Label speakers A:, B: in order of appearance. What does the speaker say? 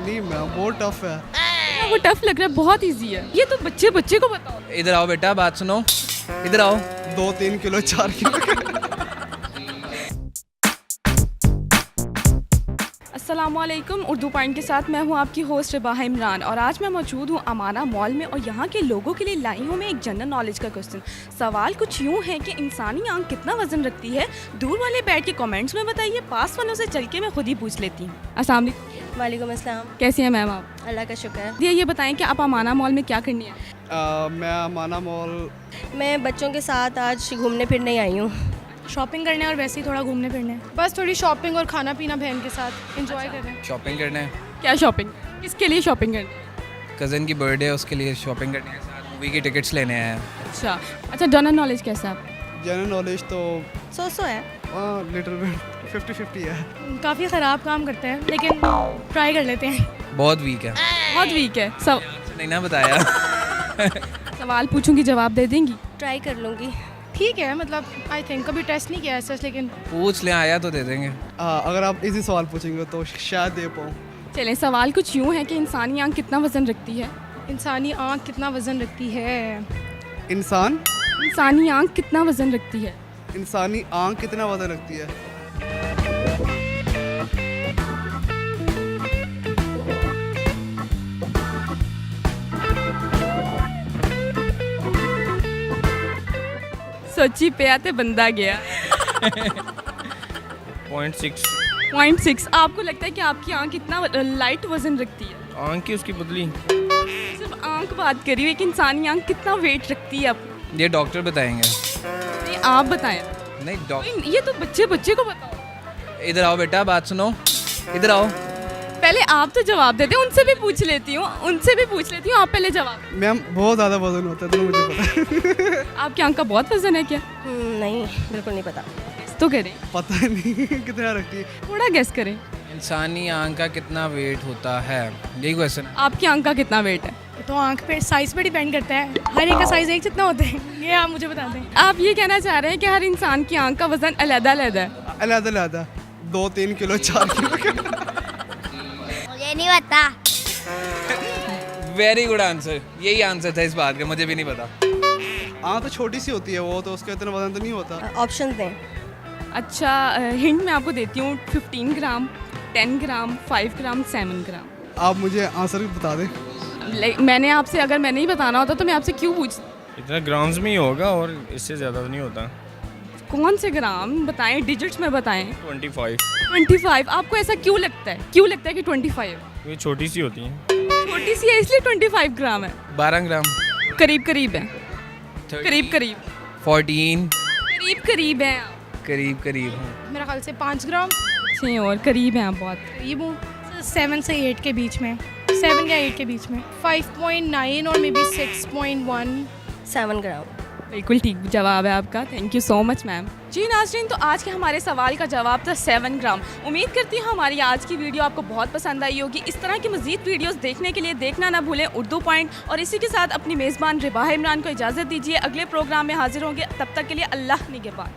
A: नहीं मैम बहुत टफ है।
B: वो टफ लग रहा है, बहुत इजी है ये तो। बच्चे बच्चे को बताओ।
C: इधर आओ बेटा, बात सुनो, इधर आओ।
A: 2-3 किलो 4 किलो।
B: अस्सलामुअलैकुम, उर्दू पॉइंट के साथ मैं हूं आपकी होस्ट रिबाहा इमरान और आज मैं मौजूद हूं अमाना मॉल में और यहां के लोगों के लिए लाई हूं मैं एक जनरल नॉलेज का क्वेश्चन। सवाल कुछ यूं है कि इंसानी आंख कितना वजन रखती है। दूर वाले बैठ के कमेंट्स में बताइए, पास वालों से चल के मैं खुद ही पूछ लेती हूँ। अस्सलाम वालेकुम।
D: वालेकुम अस्सलाम।
B: कैसी हैं मैम आप?
D: अल्लाह का शुक्र है।
B: ये बताएं कि आप अमाना मॉल में क्या करनी है?
A: मैं अमाना मॉल
D: मैं बच्चों के साथ आज घूमने फिरने आई हूँ।
E: शॉपिंग करने और वैसे ही थोड़ा घूमने फिरने, बस थोड़ी शॉपिंग और खाना पीना बहन के साथ एंजॉय कर रहे हैं।
C: शॉपिंग करना है,
B: क्या शॉपिंग? किसके लिए शॉपिंग करनी है?
C: कज़न की बर्थडे है उसके लिए शॉपिंग करनी है, साथ मूवी की टिकट्स लेने हैं।
B: अच्छा जनरल नॉलेज कैसा है आप?
A: जनरल नॉलेज तो
D: सो है।
A: लिटिल बिट 50-50 है।
E: काफ़ी ख़राब काम करते हैं लेकिन ट्राई कर लेते हैं।
C: बहुत वीक है,
B: बहुत वीक है।
C: नहीं ना बताया।
B: सवाल पूछूंगी जवाब दे देंगी?
D: ट्राई कर लूँगी।
E: ठीक है, मतलब आई थिंक कभी टेस्ट नहीं किया ऐसा, लेकिन
C: पूछ ले, आया तो दे देंगे।
A: अगर आप इजी सवाल पूछेंगे तो शायद दे पाऊँ।
B: चलें, सवाल कुछ यूँ है कि इंसानी आंख कितना वज़न रखती है?
E: इंसानी आँख कितना वज़न रखती है?
B: इंसानी आंख कितना वज़न रखती है?
A: इंसानी आंख कितना वजन रखती है?
B: सोची पे आते बंदा गया।
F: 0.6।
B: 0.6। आपको लगता है कि आपकी आंख कितना लाइट वज़न रखती है?
F: आंख की उसकी पतली।
B: सिर्फ आंख बात करी हुई, एक इंसानी आंख कितना वेट रखती है आप?
C: ये डॉक्टर बताएंगे।
B: नहीं, आप बताएं।
C: नहीं डॉक्टर।
B: ये तो बच्चे को बताओ।
C: इधर आओ बेटा, बात सुनो, इधर आओ।
B: पहले आप तो जवाब देते, उनसे भी पूछ लेती हूँ आप पहले जवाब।
A: मैम बहुत ज़्यादा वजन होता है तो मुझे पता है।
B: आपकी आंख का बहुत वज़न है क्या?
D: नहीं, बिल्कुल नहीं पता।
B: तो करें,
A: पता नहीं कितना रखती है।
B: थोड़ा गेस करें।
C: इंसानी आंख का कितना वेट होता है, यही क्वेश्चन है।
B: आपकी आंख का कितना वेट है?
E: तो आँख पे साइज़ पे डिपेंड करता है, हर एक का साइज़ एक जितना होता है। ये आप मुझे बता दें।
B: आप ये कहना चाह रहे हैं कि हर इंसान की आंख का वज़न अलग-अलग है?
A: अलग 2-3 किलो 4 किलो।
D: मुझे नहीं पता।
C: वेरी गुड आंसर, यही आंसर था इस बात का, मुझे भी नहीं पता।
A: हाँ तो छोटी सी होती है वो, तो उसका इतना वजन तो नहीं होता।
D: ऑप्शन दें।
B: अच्छा, हिंट मैं आपको देती हूँ। 15 ग्राम, 10 ग्राम, 5 ग्राम, 7 ग्राम।
A: आप मुझे आंसर बता दें।
B: मैंने आपसे, अगर मैं नहीं बताना होता तो मैं आपसे क्यों पूछ?
F: इतना ग्राम्स में ही होगा और इससे ज़्यादा तो नहीं होता।
B: कौन से ग्राम बताएं, डिजिट्स में बताएं।
F: 25।
B: 25। आपको ऐसा क्यों लगता है कि 25?
F: ये छोटी सी होती है।
B: छोटी सी है इसलिए 25 ग्राम है।
C: 12 ग्राम।
B: करीब है।
C: 30,
B: करीब
C: 14।
B: करीब है।
C: करीब हूँ।
E: मेरा ख्याल से 5 ग्राम।
B: छः और करीब हैं आप बहुत।
E: करीब हूँ 7 से 8 के बीच में, 7 या 8 के बीच में। 5.9 और मे बी 6.1।
D: 7 ग्राम।
B: बिल्कुल ठीक जवाब है आपका। Thank you so much ma'am. जी नाज़रीन, तो आज के हमारे सवाल का जवाब था 7 ग्राम। उम्मीद करती हूँ हमारी आज की वीडियो आपको बहुत पसंद आई होगी। इस तरह की मज़ीद वीडियोस देखने के लिए देखना ना भूलें उर्दू पॉइंट। और इसी के साथ अपनी मेज़बान रिबाहा इमरान को इजाज़त दीजिए। अगले प्रोग्राम में हाजिर होंगे, तब तक के लिए अल्लाह निगहबान।